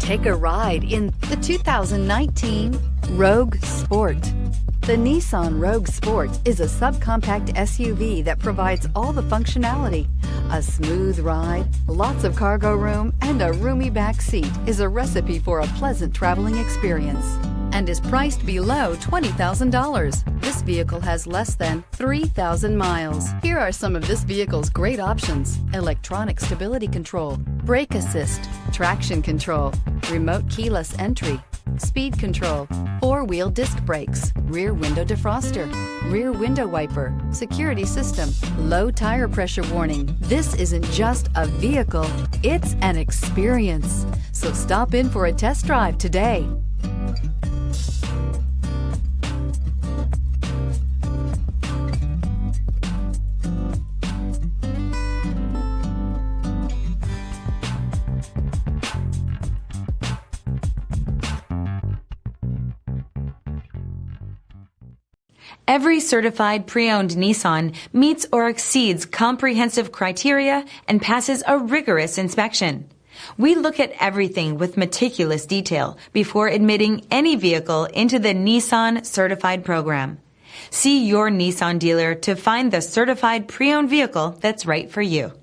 Take a ride in the 2019 Rogue Sport. The Nissan Rogue Sport is a subcompact SUV that provides all the functionality. A smooth ride, lots of cargo room, and a roomy back seat is a recipe for a pleasant traveling experience and is priced below $20,000. This vehicle has less than 3,000 miles. Here are some of this vehicle's great options: electronic stability control, brake assist, traction control, remote keyless entry, speed control, four-wheel disc brakes, rear window defroster, rear window wiper, security system, low tire pressure warning. This isn't just a vehicle, it's an experience. So stop in for a test drive today. Every certified pre-owned Nissan meets or exceeds comprehensive criteria and passes a rigorous inspection. We look at everything with meticulous detail before admitting any vehicle into the Nissan Certified Program. See your Nissan dealer to find the certified pre-owned vehicle that's right for you.